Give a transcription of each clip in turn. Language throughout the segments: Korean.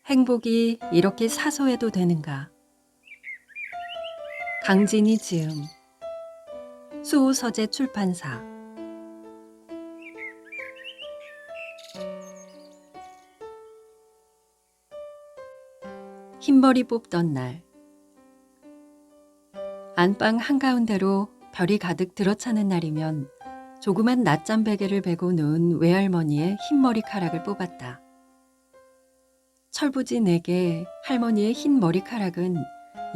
행복이 이렇게 사소해도 되는가? 강진이 지음 수호서재 출판사. 흰머리 뽑던 날, 안방 한가운데로 별이 가득 들어차는 날이면 조그만 낮잠 베개를 베고 누운 외할머니의 흰 머리카락을 뽑았다. 철부지내게 할머니의 흰 머리카락은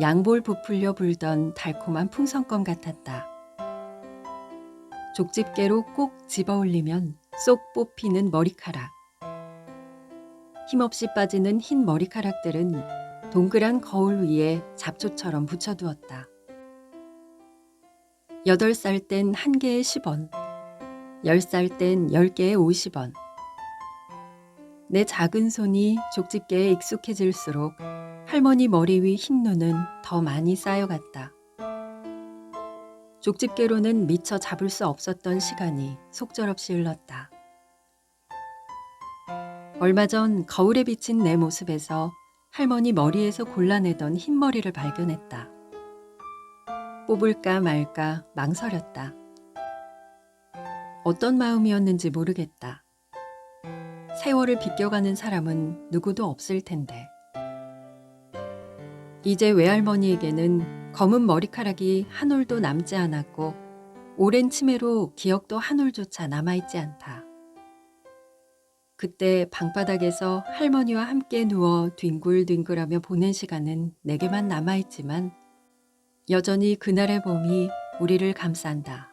양볼 부풀려 불던 달콤한 풍선껌 같았다. 족집게로 꼭 집어 올리면 쏙 뽑히는 머리카락. 힘없이 빠지는 흰 머리카락들은 동그란 거울 위에 잡초처럼 붙여두었다. 8살 땐 1개에 10원, 10살 땐 10개에 50원. 내 작은 손이 족집게에 익숙해질수록 할머니 머리 위 흰 눈은 더 많이 쌓여갔다. 족집게로는 미처 잡을 수 없었던 시간이 속절없이 흘렀다. 얼마 전 거울에 비친 내 모습에서 할머니 머리에서 골라내던 흰머리를 발견했다. 뽑을까 말까 망설였다. 어떤 마음이었는지 모르겠다. 세월을 비껴가는 사람은 누구도 없을 텐데. 이제 외할머니에게는 검은 머리카락이 한 올도 남지 않았고 오랜 치매로 기억도 한 올조차 남아있지 않다. 그때 방바닥에서 할머니와 함께 누워 뒹굴뒹굴하며 보낸 시간은 내게만 남아있지만 여전히 그날의 봄이 우리를 감싼다.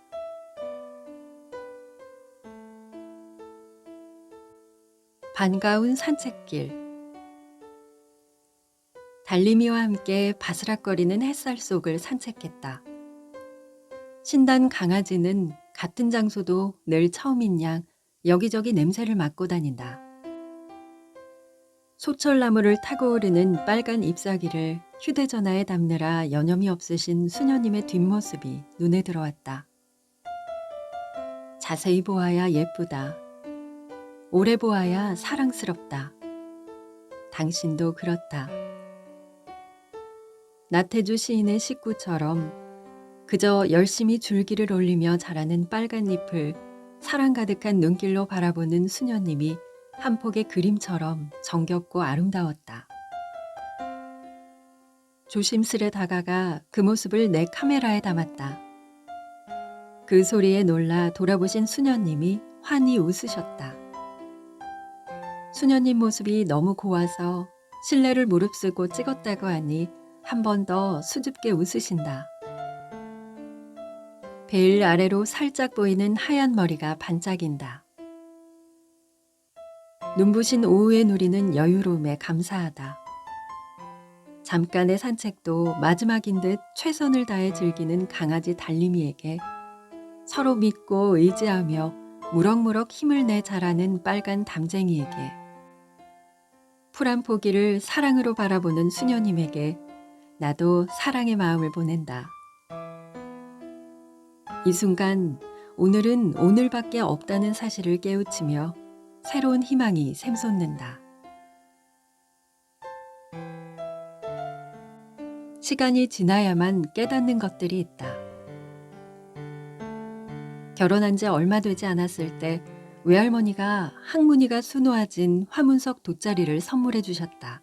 반가운 산책길. 달림이와 함께 바스락거리는 햇살 속을 산책했다. 신단 강아지는 같은 장소도 늘 처음인 양 여기저기 냄새를 맡고 다닌다. 소철나무를 타고 오르는 빨간 잎사귀를 휴대전화에 담느라 여념이 없으신 수녀님의 뒷모습이 눈에 들어왔다. 자세히 보아야 예쁘다. 오래 보아야 사랑스럽다. 당신도 그렇다. 나태주 시인의 식구처럼 그저 열심히 줄기를 올리며 자라는 빨간 잎을 사랑 가득한 눈길로 바라보는 수녀님이 한 폭의 그림처럼 정겹고 아름다웠다. 조심스레 다가가 그 모습을 내 카메라에 담았다. 그 소리에 놀라 돌아보신 수녀님이 환히 웃으셨다. 수녀님 모습이 너무 고와서 실내를 무릅쓰고 찍었다고 하니 한 번 더 수줍게 웃으신다. 베일 아래로 살짝 보이는 하얀 머리가 반짝인다. 눈부신 오후에 누리는 여유로움에 감사하다. 잠깐의 산책도 마지막인 듯 최선을 다해 즐기는 강아지 달림이에게 서로 믿고 의지하며 무럭무럭 힘을 내 자라는 빨간 담쟁이에게 풀한 포기를 사랑으로 바라보는 수녀님에게 나도 사랑의 마음을 보낸다. 이 순간 오늘은 오늘밖에 없다는 사실을 깨우치며 새로운 희망이 샘솟는다. 시간이 지나야만 깨닫는 것들이 있다. 결혼한 지 얼마 되지 않았을 때 외할머니가 항문이가 수놓아진 화문석 돗자리를 선물해 주셨다.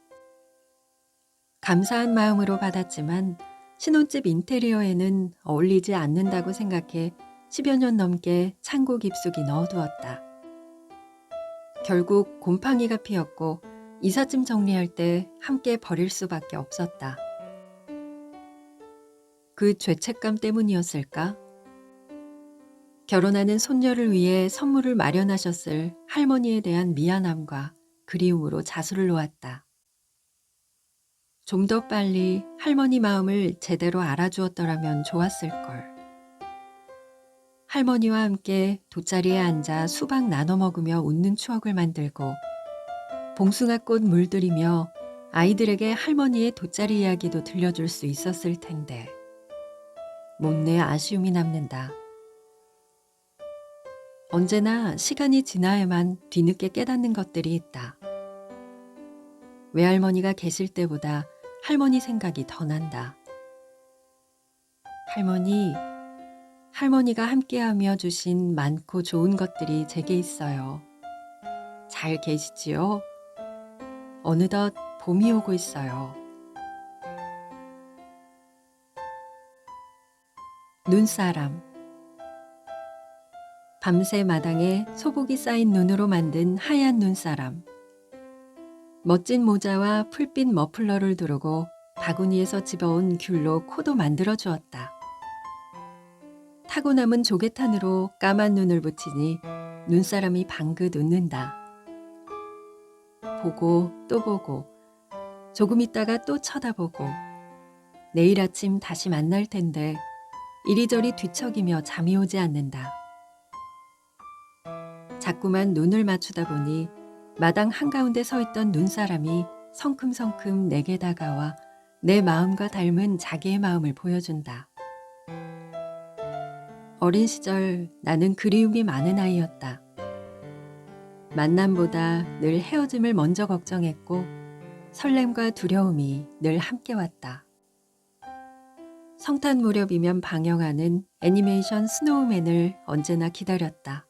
감사한 마음으로 받았지만 신혼집 인테리어에는 어울리지 않는다고 생각해 10여 년 넘게 창고 깊숙이 넣어두었다. 결국 곰팡이가 피었고 이삿짐 정리할 때 함께 버릴 수밖에 없었다. 그 죄책감 때문이었을까? 결혼하는 손녀를 위해 선물을 마련하셨을 할머니에 대한 미안함과 그리움으로 자수를 놓았다. 좀 더 빨리 할머니 마음을 제대로 알아주었더라면 좋았을걸. 할머니와 함께 돗자리에 앉아 수박 나눠 먹으며 웃는 추억을 만들고 봉숭아꽃 물들이며 아이들에게 할머니의 돗자리 이야기도 들려줄 수 있었을 텐데 못내 아쉬움이 남는다. 언제나 시간이 지나야만 뒤늦게 깨닫는 것들이 있다. 외할머니가 계실 때보다 할머니 생각이 더 난다. 할머니, 할머니가 함께하며 주신 많고 좋은 것들이 제게 있어요. 잘 계시지요? 어느덧 봄이 오고 있어요. 눈사람. 밤새 마당에 소복이 쌓인 눈으로 만든 하얀 눈사람. 멋진 모자와 풀빛 머플러를 두르고 바구니에서 집어온 귤로 코도 만들어 주었다. 타고 남은 조개탄으로 까만 눈을 붙이니 눈사람이 방긋 웃는다. 보고 또 보고 조금 있다가 또 쳐다보고 내일 아침 다시 만날 텐데 이리저리 뒤척이며 잠이 오지 않는다. 자꾸만 눈을 맞추다 보니 마당 한가운데 서 있던 눈사람이 성큼성큼 내게 다가와 내 마음과 닮은 자기의 마음을 보여준다. 어린 시절 나는 그리움이 많은 아이였다. 만남보다 늘 헤어짐을 먼저 걱정했고 설렘과 두려움이 늘 함께 왔다. 성탄 무렵이면 방영하는 애니메이션 스노우맨을 언제나 기다렸다.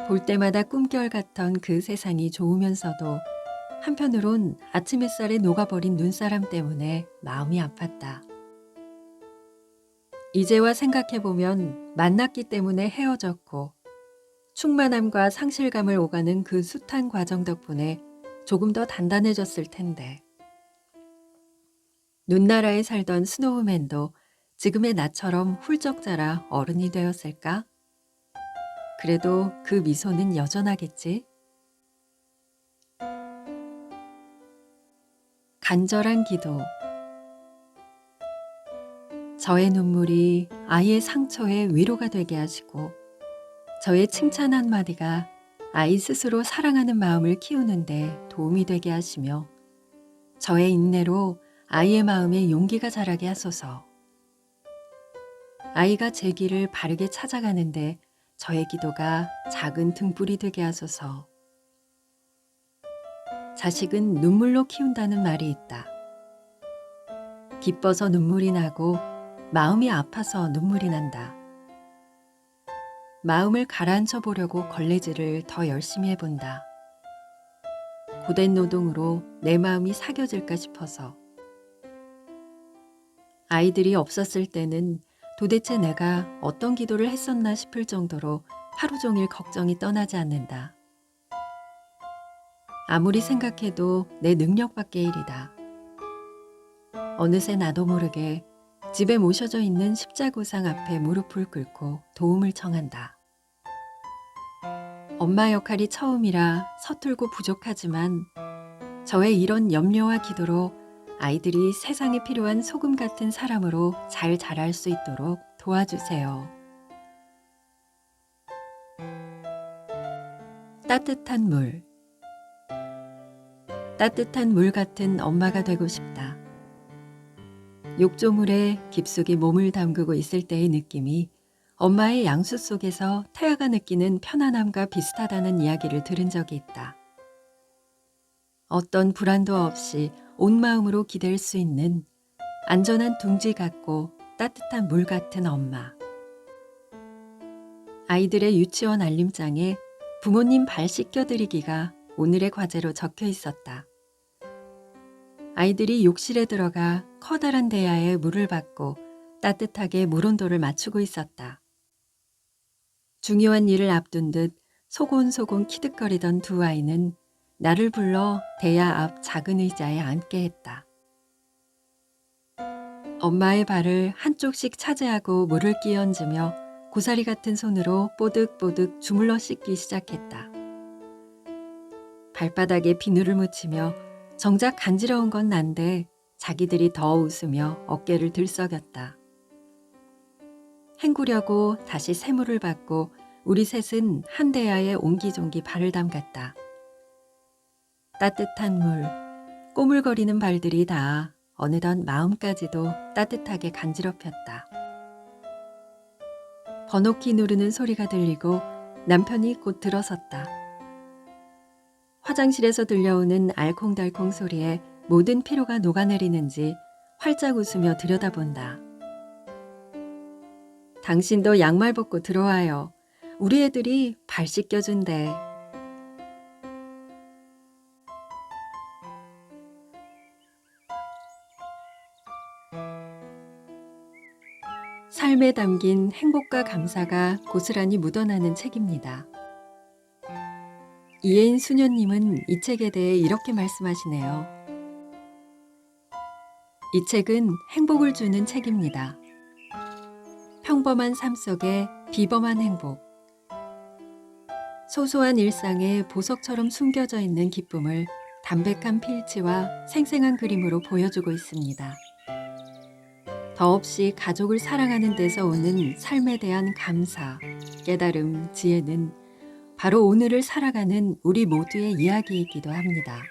볼 때마다 꿈결 같던 그 세상이 좋으면서도 한편으론 아침 햇살에 녹아버린 눈사람 때문에 마음이 아팠다. 이제와 생각해보면 만났기 때문에 헤어졌고 충만함과 상실감을 오가는 그 숱한 과정 덕분에 조금 더 단단해졌을 텐데. 눈나라에 살던 스노우맨도 지금의 나처럼 훌쩍 자라 어른이 되었을까? 그래도 그 미소는 여전하겠지? 간절한 기도. 저의 눈물이 아이의 상처에 위로가 되게 하시고 저의 칭찬 한마디가 아이 스스로 사랑하는 마음을 키우는데 도움이 되게 하시며 저의 인내로 아이의 마음에 용기가 자라게 하소서. 아이가 제 길을 바르게 찾아가는데 저의 기도가 작은 등불이 되게 하소서. 자식은 눈물로 키운다는 말이 있다. 기뻐서 눈물이 나고 마음이 아파서 눈물이 난다. 마음을 가라앉혀 보려고 걸레질을 더 열심히 해본다. 고된 노동으로 내 마음이 사겨질까 싶어서. 아이들이 없었을 때는 도대체 내가 어떤 기도를 했었나 싶을 정도로 하루 종일 걱정이 떠나지 않는다. 아무리 생각해도 내 능력 밖의 일이다. 어느새 나도 모르게 집에 모셔져 있는 십자구상 앞에 무릎을 꿇고 도움을 청한다. 엄마 역할이 처음이라 서툴고 부족하지만 저의 이런 염려와 기도로 아이들이 세상에 필요한 소금 같은 사람으로 잘 자랄 수 있도록 도와주세요. 따뜻한 물. 따뜻한 물 같은 엄마가 되고 싶다. 욕조물에 깊숙이 몸을 담그고 있을 때의 느낌이 엄마의 양수 속에서 태아가 느끼는 편안함과 비슷하다는 이야기를 들은 적이 있다. 어떤 불안도 없이 온 마음으로 기댈 수 있는 안전한 둥지 같고 따뜻한 물 같은 엄마. 아이들의 유치원 알림장에 부모님 발 씻겨드리기가 오늘의 과제로 적혀 있었다. 아이들이 욕실에 들어가 커다란 대야에 물을 받고 따뜻하게 물 온도를 맞추고 있었다. 중요한 일을 앞둔 듯 소곤소곤 키득거리던 두 아이는 나를 불러 대야 앞 작은 의자에 앉게 했다. 엄마의 발을 한쪽씩 차지하고 물을 끼얹으며 고사리 같은 손으로 뽀득뽀득 주물러 씻기 시작했다. 발바닥에 비누를 묻히며 정작 간지러운 건 난데 자기들이 더 웃으며 어깨를 들썩였다. 헹구려고 다시 새물을 받고 우리 셋은 한 대야에 옹기종기 발을 담갔다. 따뜻한 물, 꼬물거리는 발들이 다 어느덧 마음까지도 따뜻하게 간지럽혔다. 번호키 누르는 소리가 들리고 남편이 곧 들어섰다. 화장실에서 들려오는 알콩달콩 소리에 모든 피로가 녹아내리는지 활짝 웃으며 들여다본다. 당신도 양말 벗고 들어와요. 우리 애들이 발 씻겨준대. 삶에 담긴 행복과 감사가 고스란히 묻어나는 책입니다. 이혜인 수녀님은 이 책에 대해 이렇게 말씀하시네요. 이 책은 행복을 주는 책입니다. 평범한 삶 속에 비범한 행복. 소소한 일상에 보석처럼 숨겨져 있는 기쁨을 담백한 필지와 생생한 그림으로 보여주고 있습니다. 더없이 가족을 사랑하는 데서 오는 삶에 대한 감사, 깨달음, 지혜는 바로 오늘을 살아가는 우리 모두의 이야기이기도 합니다.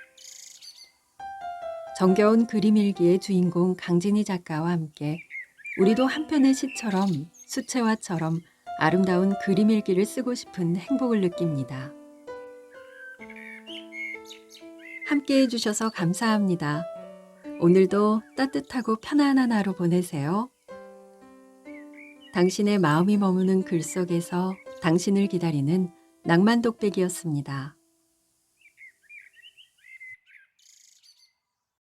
정겨운 그림일기의 주인공 강진희 작가와 함께 우리도 한편의 시처럼 수채화처럼 아름다운 그림일기를 쓰고 싶은 행복을 느낍니다. 함께 해주셔서 감사합니다. 오늘도 따뜻하고 편안한 하루 보내세요. 당신의 마음이 머무는 글 속에서 당신을 기다리는 낭만독백이었습니다.